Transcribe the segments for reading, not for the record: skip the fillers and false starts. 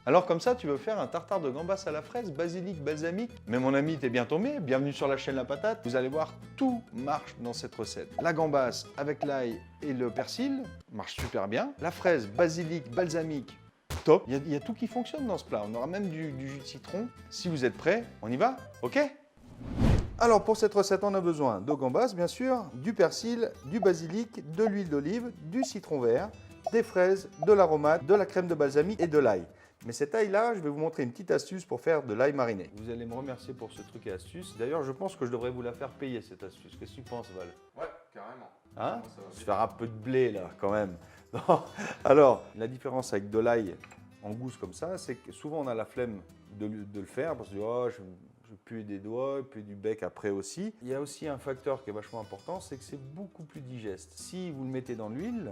Alors comme ça, tu veux faire un tartare de gambas à la fraise, basilic, balsamique. Mais mon ami, t'es bien tombé, bienvenue sur la chaîne La Patate. Vous allez voir, tout marche dans cette recette. La gambasse avec l'ail et le persil marche super bien. La fraise, basilic, balsamique, top. Il y a tout qui fonctionne dans ce plat. On aura même du jus de citron. Si vous êtes prêts, on y va? Ok? Alors pour cette recette, on a besoin de gambas, bien sûr, du persil, du basilic, de l'huile d'olive, du citron vert, des fraises, de l'aromate, de la crème de balsamique et de l'ail. Mais cet ail-là, je vais vous montrer une petite astuce pour faire de l'ail mariné. Vous allez me remercier pour ce truc et astuce. D'ailleurs, je pense que je devrais vous la faire payer, cette astuce. Qu'est-ce que tu penses, Val? Ouais, carrément. Hein? Ça va Se faire un peu de blé, là, quand même. Non. Alors, la différence avec de l'ail en gousse comme ça, c'est que souvent on a la flemme de le faire parce que oh, je pue des doigts, et puis du bec après aussi. Il y a aussi un facteur qui est vachement important, c'est que c'est beaucoup plus digeste. Si vous le mettez dans l'huile,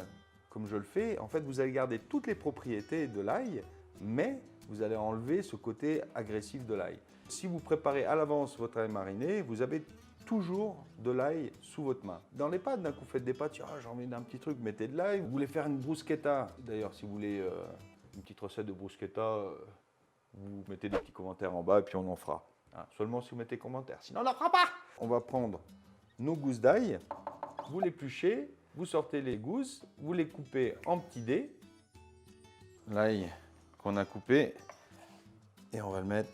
comme je le fais, en fait, vous allez garder toutes les propriétés de l'ail, mais vous allez enlever ce côté agressif de l'ail. Si vous préparez à l'avance votre ail mariné, vous avez toujours de l'ail sous votre main. Dans les pâtes, d'un coup, faites des pâtes, ah, j'ai envie d'un petit truc, mettez de l'ail. Vous voulez faire une bruschetta, d'ailleurs, si vous voulez une petite recette de bruschetta, vous mettez des petits commentaires en bas et puis on en fera. Hein, seulement si vous mettez commentaires, sinon on n'en fera pas. On va prendre nos gousses d'ail, vous l'épluchez, vous sortez les gousses, vous les coupez en petits dés. L'ail qu'on a coupé et on va le mettre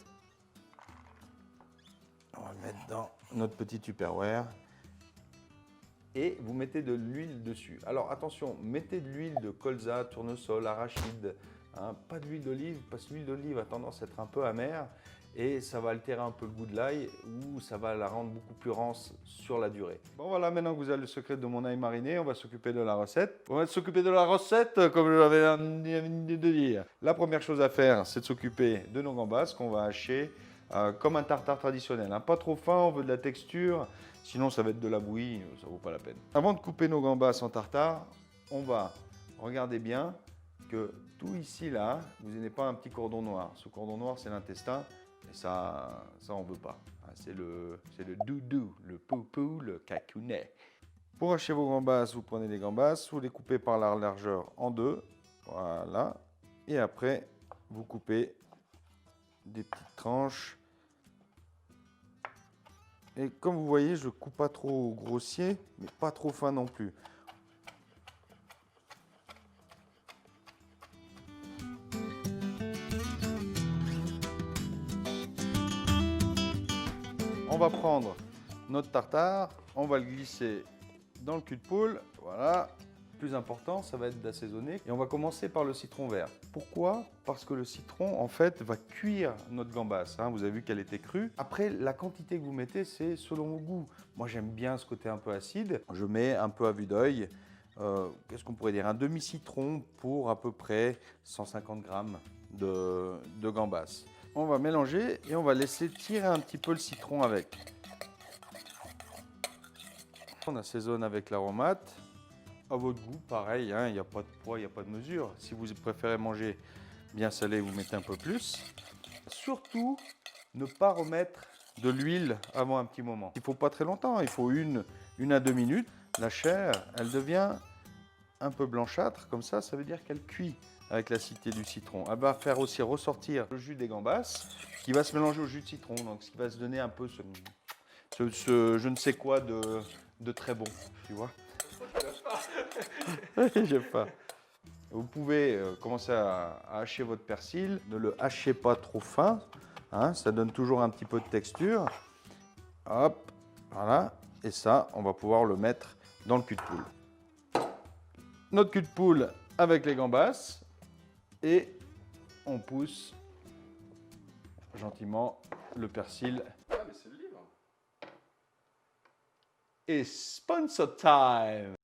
dans notre petit Tupperware et vous mettez de l'huile dessus. Alors attention, mettez de l'huile de colza, tournesol, arachide, hein, pas de l'huile d'olive parce que l'huile d'olive a tendance à être un peu amère et ça va altérer un peu le goût de l'ail ou ça va la rendre beaucoup plus rance sur la durée. Bon voilà, maintenant que vous avez le secret de mon ail mariné, on va s'occuper de la recette. On va s'occuper de la recette comme je l'avais envie de dire. La première chose à faire, c'est de s'occuper de nos gambas qu'on va hacher comme un tartare traditionnel. Hein. Pas trop fin, on veut de la texture, sinon ça va être de la bouillie, ça vaut pas la peine. Avant de couper nos gambas en tartare, on va regarder bien que tout ici là, vous n'ayez pas un petit cordon noir. Ce cordon noir, c'est l'intestin. Et ça on ne veut pas. C'est le doudou, le poupou, le cacounet. Pour hacher vos gambas, vous prenez les gambas, vous les coupez par la largeur en deux. Voilà. Et après, vous coupez des petites tranches. Et comme vous voyez, je ne coupe pas trop grossier, mais pas trop fin non plus. On va prendre notre tartare, on va le glisser dans le cul de poule, voilà. Le plus important, ça va être d'assaisonner et on va commencer par le citron vert. Pourquoi? Parce que le citron, en fait, va cuire notre gambasse. Hein. Vous avez vu qu'elle était crue. Après, la quantité que vous mettez, c'est selon vos goûts. Moi, j'aime bien ce côté un peu acide. Je mets un peu à vue d'œil. Qu'est-ce qu'on pourrait dire? Un demi-citron pour à peu près 150 grammes de gambasse. On va mélanger et on va laisser tirer un petit peu le citron avec. On assaisonne avec l'aromate. À votre goût, pareil, hein, il n'y a pas de poids, il n'y a pas de mesure. Si vous préférez manger bien salé, vous mettez un peu plus. Surtout, ne pas remettre de l'huile avant un petit moment. Il ne faut pas très longtemps, il faut une à 2 minutes. La chair, elle devient un peu blanchâtre, comme ça veut dire qu'elle cuit avec l'acidité du citron. Elle va faire aussi ressortir le jus des gambas qui va se mélanger au jus de citron, donc ce qui va se donner un peu ce je ne sais quoi de très bon, tu vois. J'aime pas. Vous pouvez commencer à hacher votre persil, ne le hachez pas trop fin, hein, ça donne toujours un petit peu de texture. Hop, voilà, et ça, on va pouvoir le mettre dans le cul de poule. Notre cul de poule avec les gambas. Et on pousse gentiment le persil. Ah, mais c'est le livre. Et sponsor time!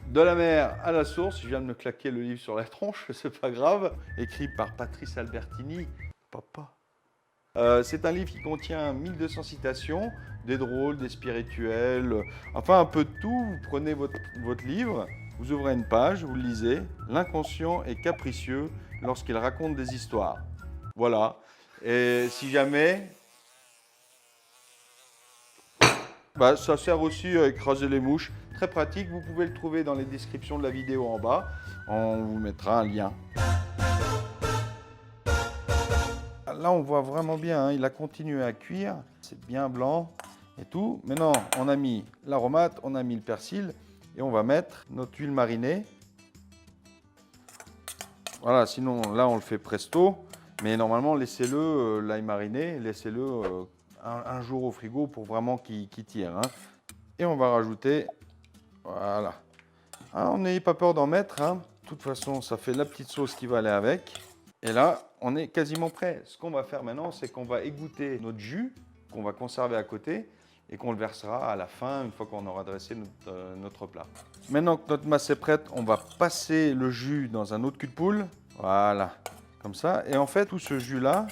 De la mer à la source, je viens de me claquer le livre sur la tronche, c'est pas grave. Écrit par Patrice Albertini, papa. C'est un livre qui contient 1200 citations, des drôles, des spirituels, enfin un peu de tout. Vous prenez votre livre, vous ouvrez une page, vous le lisez. L'inconscient est capricieux lorsqu'il raconte des histoires. Voilà. Et si jamais... Bah, ça sert aussi à écraser les mouches. Très pratique, vous pouvez le trouver dans les descriptions de la vidéo en bas. On vous mettra un lien. là, on voit vraiment bien, hein, il a continué à cuire. C'est bien blanc et tout. Maintenant, on a mis l'aromate, on a mis le persil et on va mettre notre huile marinée. Voilà, sinon, là, on le fait presto. Mais normalement, laissez-le, l'ail mariné, laissez-le un jour au frigo pour vraiment qu'il tire. Hein. Et on va rajouter, voilà. Ah, n'ayez pas peur d'en mettre. Hein. De toute façon, ça fait la petite sauce qui va aller avec. Et là, on est quasiment prêt. Ce qu'on va faire maintenant, c'est qu'on va égoutter notre jus qu'on va conserver à côté et qu'on le versera à la fin, une fois qu'on aura dressé notre plat. Maintenant que notre masse est prête, on va passer le jus dans un autre cul de poule. Voilà, comme ça. Et en fait, tout ce jus-là,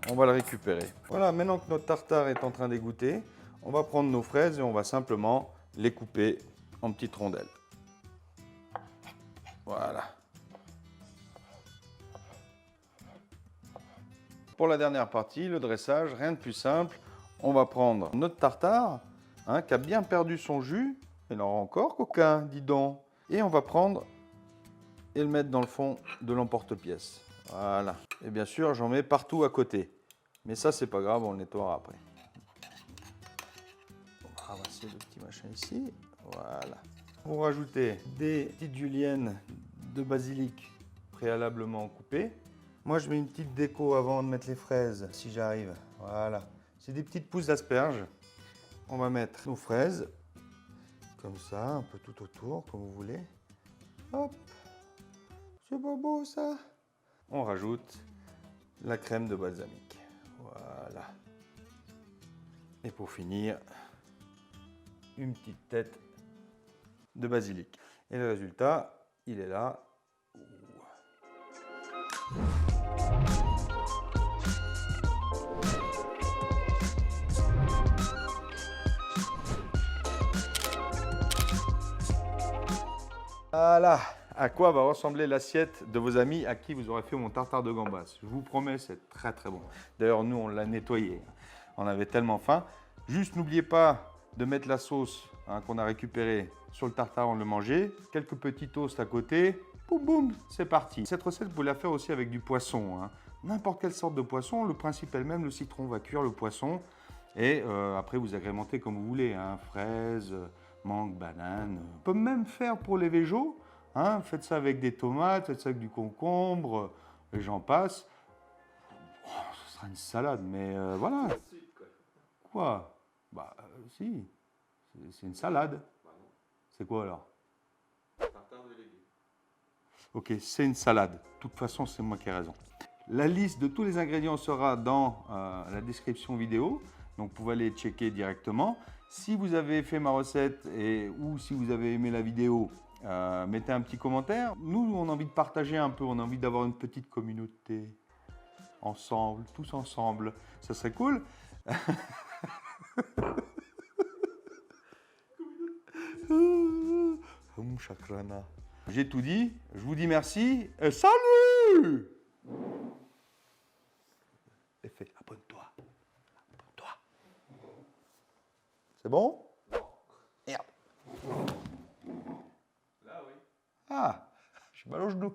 on va le récupérer. Voilà, maintenant que notre tartare est en train d'égoutter, on va prendre nos fraises et on va simplement les couper en petites rondelles. Voilà. Pour la dernière partie, le dressage, rien de plus simple. On va prendre notre tartare, hein, qui a bien perdu son jus. Il en aura encore, coquin, dis donc. Et on va prendre et le mettre dans le fond de l'emporte-pièce. Voilà. Et bien sûr, j'en mets partout à côté. Mais ça, c'est pas grave, on le nettoiera après. On va ramasser le petit machin ici. Voilà. Vous rajoutez des petites juliennes de basilic préalablement coupées. Moi, je mets une petite déco avant de mettre les fraises, si j'arrive. Voilà. C'est des petites pousses d'asperges. On va mettre nos fraises, comme ça, un peu tout autour, comme vous voulez. Hop. C'est pas beau, ça? On rajoute la crème de balsamique. Voilà. Et pour finir, une petite tête de basilic. Et le résultat, il est là. Voilà, à quoi va ressembler l'assiette de vos amis à qui vous aurez fait mon tartare de gambas. Je vous promets, c'est très très bon. D'ailleurs, nous, on l'a nettoyé. On avait tellement faim. Juste, n'oubliez pas de mettre la sauce qu'on a récupérée sur le tartare, on le mangeait. Quelques petits toasts à côté. Boum boum, c'est parti. Cette recette, vous pouvez la faire aussi avec du poisson. Hein. N'importe quelle sorte de poisson. Le principe est le même. Le citron va cuire le poisson. Et après, vous agrémentez comme vous voulez. Hein. Fraises, mangue, banane. On peut même faire pour les végos. Hein. Faites ça avec des tomates, faites ça avec du concombre, et j'en passe. Oh, ce sera une salade, mais voilà. Quoi? Bah, si. C'est une salade. C'est quoi alors? Tartare de légumes. Ok, c'est une salade. De toute façon, c'est moi qui ai raison. La liste de tous les ingrédients sera dans la description vidéo. Donc, vous pouvez aller checker directement. Si vous avez fait ma recette ou si vous avez aimé la vidéo, mettez un petit commentaire. Nous, on a envie de partager un peu. On a envie d'avoir une petite communauté. Ensemble, tous ensemble. Ça serait cool. J'ai tout dit. Je vous dis merci. Et salut! Et fais, abonne-toi. Abonne-toi. C'est bon? Merde. Là, oui. Ah, j'ai mal au genou.